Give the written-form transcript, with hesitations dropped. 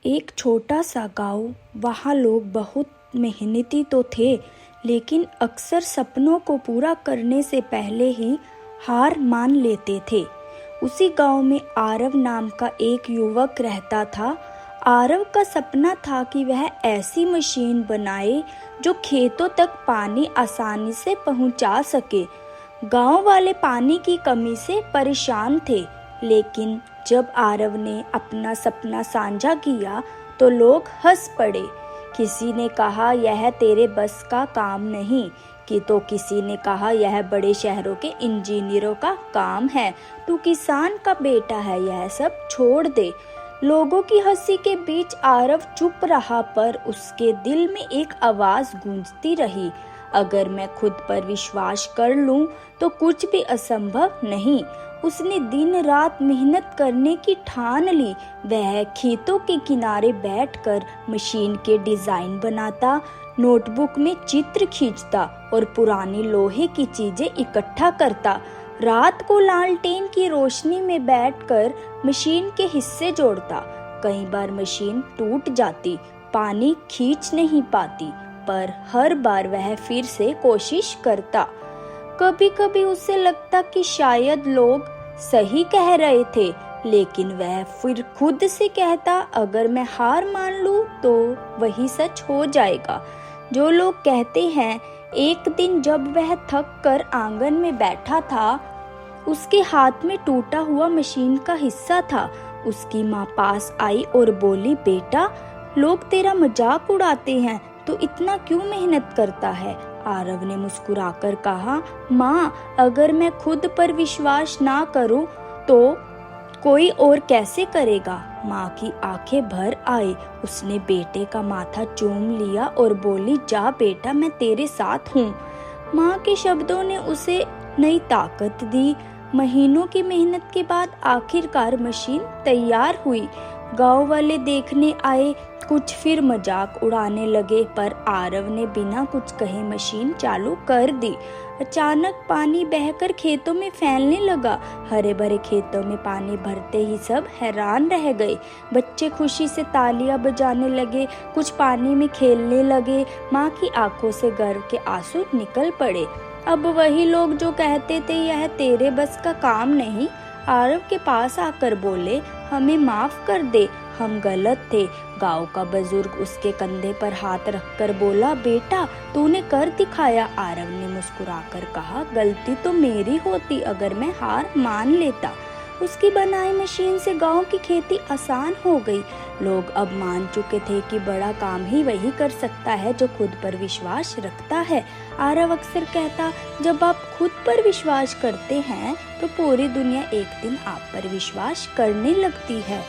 एक छोटा सा गांव। वहाँ लोग बहुत मेहनती तो थे, लेकिन अक्सर सपनों को पूरा करने से पहले ही हार मान लेते थे। उसी गांव में आरव नाम का एक युवक रहता था। आरव का सपना था कि वह ऐसी मशीन बनाए जो खेतों तक पानी आसानी से पहुंचा सके। गांव वाले पानी की कमी से परेशान थे, लेकिन जब आरव ने अपना सपना साझा किया तो लोग हंस पड़े। किसी ने कहा यह तेरे बस का काम नहीं, कि तो किसी ने कहा यह बड़े शहरों के इंजीनियरों का काम है, तू किसान का बेटा है, यह सब छोड़ दे। लोगों की हंसी के बीच आरव चुप रहा, पर उसके दिल में एक आवाज गूंजती रही, अगर मैं खुद पर विश्वास कर लूं तो कुछ भी असंभव नहीं। उसने दिन रात मेहनत करने की ठान ली। वह खेतों के किनारे बैठकर मशीन के डिजाइन बनाता, नोटबुक में चित्र खींचता और पुरानी लोहे की चीजें इकट्ठा करता। रात को लालटेन की रोशनी में बैठकर मशीन के हिस्से जोड़ता। कई बार मशीन टूट जाती, पानी खींच नहीं पाती, पर हर बार वह फिर से कोशिश करता। कभी कभी उसे लगता कि शायद लोग सही कह रहे थे, लेकिन वह फिर खुद से कहता, अगर मैं हार मान लूं तो वही सच हो जाएगा जो लोग कहते हैं। एक दिन जब वह थक कर आंगन में बैठा था, उसके हाथ में टूटा हुआ मशीन का हिस्सा था। उसकी माँ पास आई और बोली, बेटा, लोग तेरा मजाक उड़ाते हैं, तो इतना क्यों मेहनत करता है? आरव ने मुस्कुराकर कहा, माँ, अगर मैं खुद पर विश्वास ना करूं तो कोई और कैसे करेगा? माँ की आंखें भर आई। उसने बेटे का माथा चूम लिया और बोली, जा बेटा, मैं तेरे साथ हूँ। माँ के शब्दों ने उसे नई ताकत दी। महीनों की मेहनत के बाद आखिरकार मशीन तैयार हुई। गांव वाले देखने आए, कुछ फिर मजाक उड़ाने लगे, पर आरव ने बिना कुछ कहे मशीन चालू कर दी। अचानक पानी बहकर खेतों में फैलने लगा। हरे भरे खेतों में पानी भरते ही सब हैरान रह गए। बच्चे खुशी से तालियां बजाने लगे, कुछ पानी में खेलने लगे। माँ की आंखों से गर्व के आंसू निकल पड़े। अब वही लोग जो कहते थे यह तेरे बस का काम नहीं, आरव के पास आकर बोले, हमें माफ कर दे, हम गलत थे। गांव का बुजुर्ग उसके कंधे पर हाथ रखकर बोला, बेटा, तूने कर दिखाया। आरव ने मुस्कुराकर कहा, गलती तो मेरी होती अगर मैं हार मान लेता। उसकी बनाई मशीन से गांव की खेती आसान हो गई। लोग अब मान चुके थे कि बड़ा काम ही वही कर सकता है जो खुद पर विश्वास रखता है। आरव अक्सर कहता, जब आप खुद पर विश्वास करते हैं तो पूरी दुनिया एक दिन आप पर विश्वास करने लगती है।